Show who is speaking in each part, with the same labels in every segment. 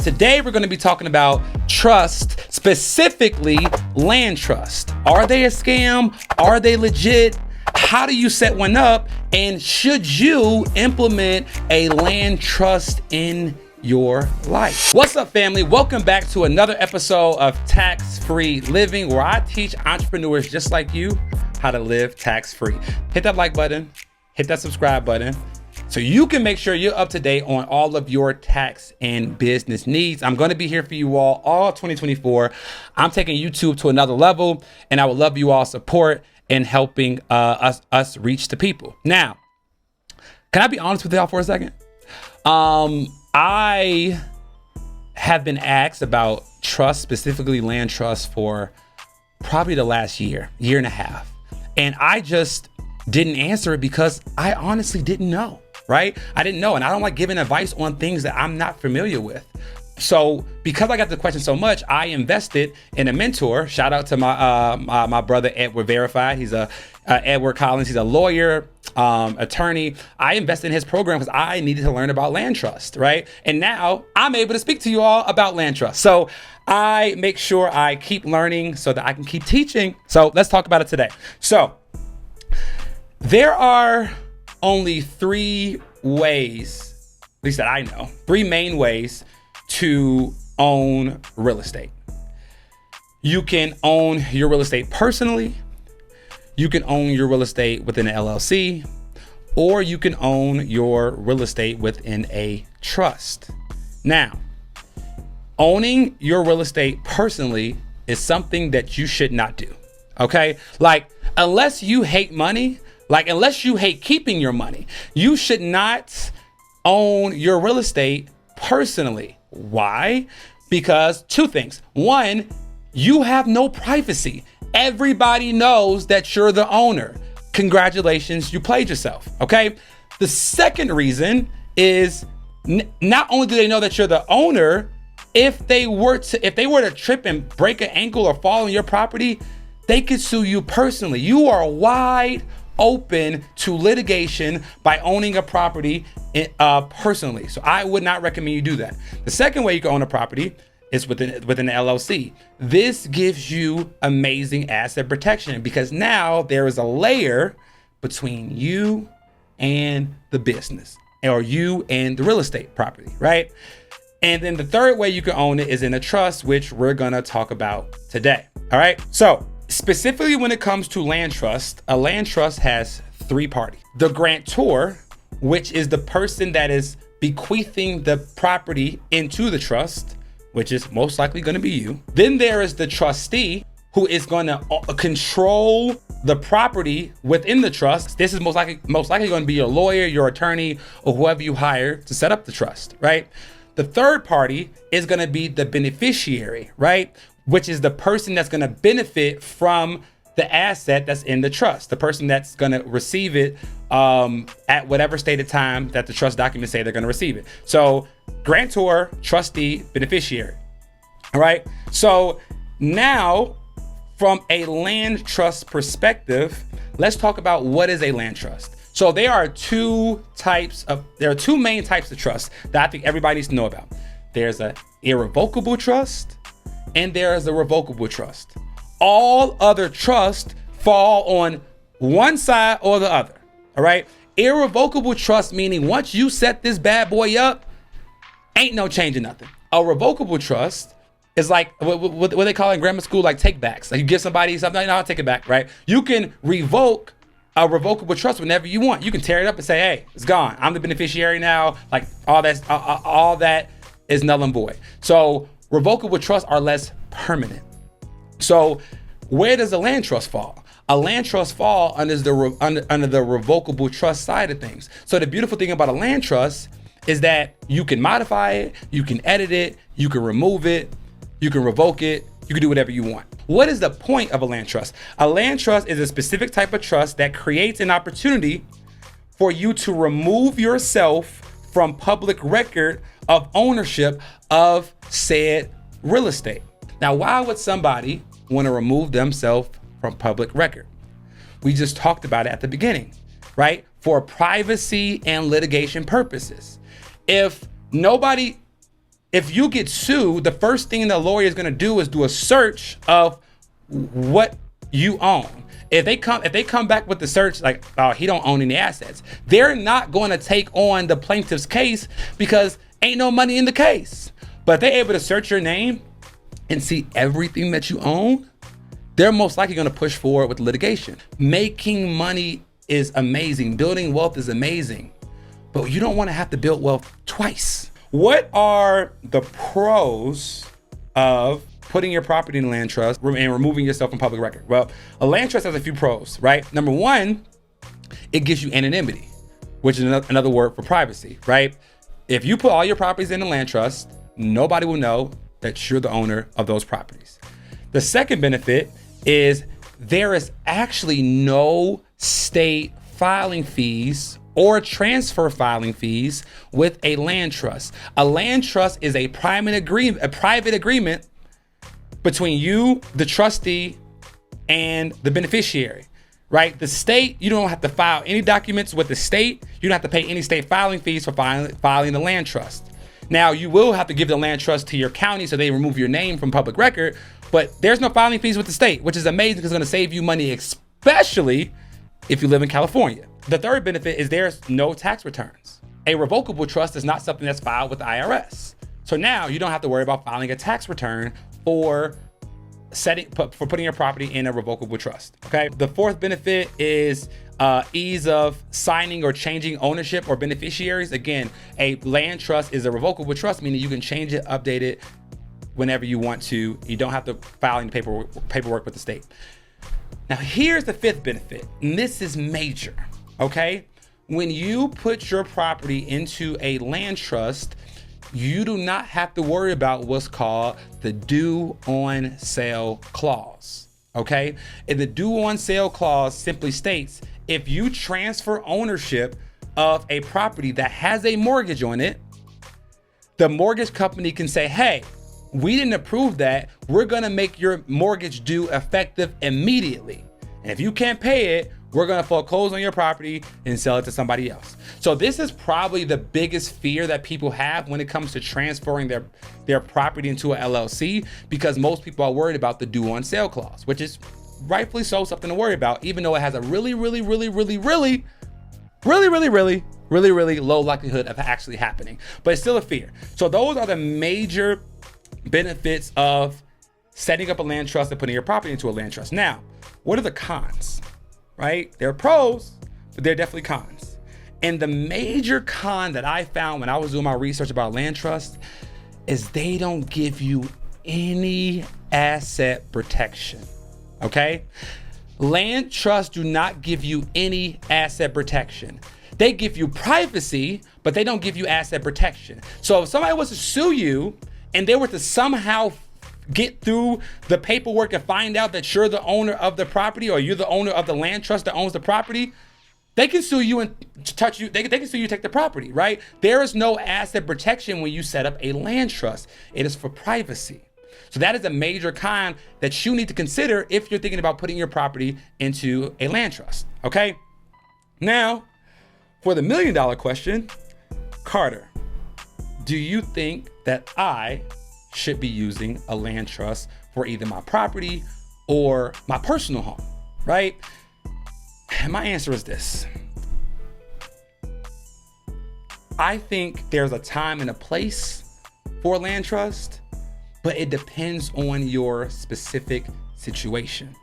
Speaker 1: Today, we're going to be talking about trust, specifically land trust. Are they a scam? Are they legit? How do you set one up? And should you implement a land trust in your life? What's up, family? Welcome back to another episode of Tax-Free Living, where I teach entrepreneurs just like you how to live tax-free. Hit that like button, hit that subscribe button, so you can make sure you're up to date on all of your tax and business needs. I'm going to be here for you all 2024. I'm taking YouTube to another level, and I would love you all support in helping us reach the people. Now, can I be honest with y'all for a second? I have been asked about trust, specifically land trust, for probably the last year and a half. And I just didn't answer it because I honestly didn't know, right? I didn't know. And I don't like giving advice on things that I'm not familiar with. So because I got the question so much, I invested in a mentor. Shout out to my brother, Edward Verified. He's Edward Collins. He's a lawyer, attorney. I invested in his program because I needed to learn about land trust, right? And now I'm able to speak to you all about land trust. So I make sure I keep learning so that I can keep teaching. So let's talk about it today. So there are only three ways, at least that I know, three main ways to own real estate. You can own your real estate personally, you can own your real estate within an LLC, or you can own your real estate within a trust. Now, owning your real estate personally is something that you should not do, okay? Like, unless you hate money, unless you hate keeping your money, you should not own your real estate personally. Why? Because two things. One, you have no privacy. Everybody knows that you're the owner. Congratulations, you played yourself, okay? The second reason is not only do they know that you're the owner, if they were to trip and break an ankle or fall on your property, they could sue you personally. You are wide open to litigation by owning a property personally. So I would not recommend you do that. The second way you can own a property is within the LLC. This gives you amazing asset protection because now there is a layer between you and the business, or you and the real estate property, right? And then the third way you can own it is in a trust, which we're gonna talk about today. All right. So specifically when it comes to land trust, a land trust has three parties. The grantor, which is the person that is bequeathing the property into the trust, which is most likely going to be you. Then there is the trustee, who is going to control the property within the trust. This is most likely going to be your lawyer, your attorney, or whoever you hire to set up the trust, right? The third party is going to be the beneficiary, right? Which is the person that's going to benefit from the asset that's in the trust, the person that's going to receive it at whatever stated time that the trust documents say they're going to receive it. So grantor, trustee, beneficiary. All right. So now from a land trust perspective, let's talk about what is a land trust. So there are two main types of trust that I think everybody needs to know about. There's an irrevocable trust and there is a revocable trust. All other trusts fall on one side or the other. All right. Irrevocable trust, meaning once you set this bad boy up, ain't no changing nothing. A revocable trust is like what they call in grammar school, like take backs. Like you give somebody something, no, I'll take it back, right? You can revoke a revocable trust whenever you want. You can tear it up and say, hey, it's gone. I'm the beneficiary now. Like all that is null and void. So revocable trusts are less permanent. So where does a land trust fall? A land trust fall under the revocable trust side of things. So the beautiful thing about a land trust is that you can modify it, you can edit it, you can remove it, you can revoke it, you can do whatever you want. What is the point of a land trust? A land trust is a specific type of trust that creates an opportunity for you to remove yourself from public record of ownership of said real estate. Now, why would somebody want to remove themselves from public record? We just talked about it at the beginning, right? For privacy and litigation purposes. If nobody if you get sued, the first thing the lawyer is going to do is do a search of what you own. If they come back with the search like, oh, he don't own any assets, they're not going to take on the plaintiff's case because ain't no money in the case. But if they're able to search your name and see everything that you own, they're most likely going to push forward with litigation. Making money is amazing. Building wealth is amazing, but you don't want to have to build wealth twice. What are the pros of putting your property in a land trust and removing yourself from public record? Well, a land trust has a few pros, right? Number one, it gives you anonymity, which is another word for privacy, right? If you put all your properties in a land trust, nobody will know that you're the owner of those properties. The second benefit is there is actually no state filing fees or transfer filing fees with a land trust. A land trust is a private agreement between you, the trustee, and the beneficiary, right? The state, you don't have to file any documents with the state. You don't have to pay any state filing fees for filing the land trust. Now, you will have to give the land trust to your county so they remove your name from public record, but there's no filing fees with the state, which is amazing because it's going to save you money, especially if you live in California. The third benefit is there's no tax returns. A revocable trust is not something that's filed with the IRS. So now you don't have to worry about filing a tax return for putting your property in a revocable trust, okay? The fourth benefit is ease of signing or changing ownership or beneficiaries. Again, a land trust is a revocable trust, meaning you can change it, update it whenever you want to. You don't have to file any paperwork with the state. Now, here's the fifth benefit, and this is major, okay? When you put your property into a land trust, you do not have to worry about what's called the due on sale clause, okay? And the due on sale clause simply states, if you transfer ownership of a property that has a mortgage on it, the mortgage company can say, hey, we didn't approve that. We're gonna make your mortgage due effective immediately. And if you can't pay it, we're gonna foreclose on your property and sell it to somebody else. So this is probably the biggest fear that people have when it comes to transferring their property into a LLC, because most people are worried about the due on sale clause, which is rightfully so something to worry about, even though it has a really low likelihood of actually happening, but it's still a fear. So those are the major benefits of setting up a land trust and putting your property into a land trust. Now, what are the cons, right? There are pros, but there are definitely cons. And the major con that I found when I was doing my research about land trust is they don't give you any asset protection, okay? Land trusts do not give you any asset protection. They give you privacy, but they don't give you asset protection. So if somebody was to sue you and they were to somehow get through the paperwork and find out that you're the owner of the property or you're the owner of the land trust that owns the property, they can sue you and touch you. They can sue you, take the property, right? There is no asset protection when you set up a land trust. It is for privacy. So that is a major con that you need to consider if you're thinking about putting your property into a land trust, okay? Now, for the $1 million question, Carter, do you think that I should be using a land trust for either my property or my personal home, right? And my answer is this. I think there's a time and a place for a land trust, but it depends on your specific situation.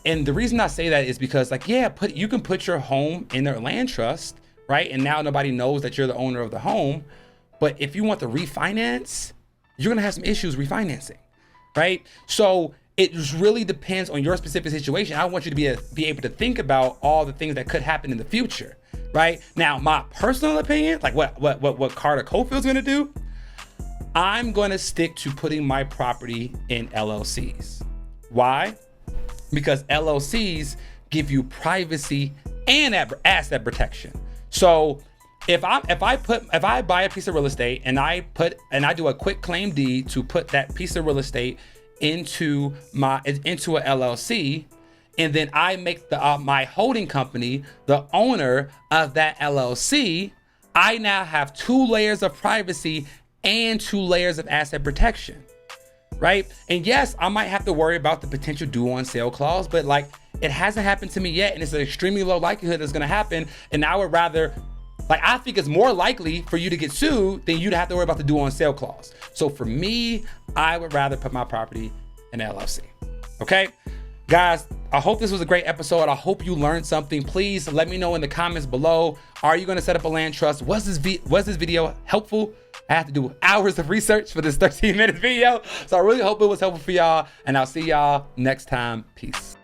Speaker 1: And the reason I say that is because, like, yeah, you can put your home in a land trust, right? And now nobody knows that you're the owner of the home. But if you want to refinance, you're gonna have some issues refinancing, right? So it just really depends on your specific situation. I want you to be able to think about all the things that could happen in the future, right? Now, my personal opinion, like what Carter Cofield's gonna do, I'm gonna stick to putting my property in LLCs. Why? Because LLCs give you privacy and asset protection. So if I buy a piece of real estate and I do a quick claim deed to put that piece of real estate into a LLC, and then I make my holding company the owner of that LLC, I now have 2 layers of privacy and 2 layers of asset protection, right? And yes, I might have to worry about the potential due on sale clause, but like it hasn't happened to me yet, and it's an extremely low likelihood it's gonna happen. And I would rather, like, I think it's more likely for you to get sued than you to have to worry about the due on sale clause. So for me, I would rather put my property in LLC. Okay, guys, I hope this was a great episode. I hope you learned something. Please let me know in the comments below. Are you gonna set up a land trust? Was this video helpful? I have to do hours of research for this 13-minute video. So I really hope it was helpful for y'all, and I'll see y'all next time. Peace.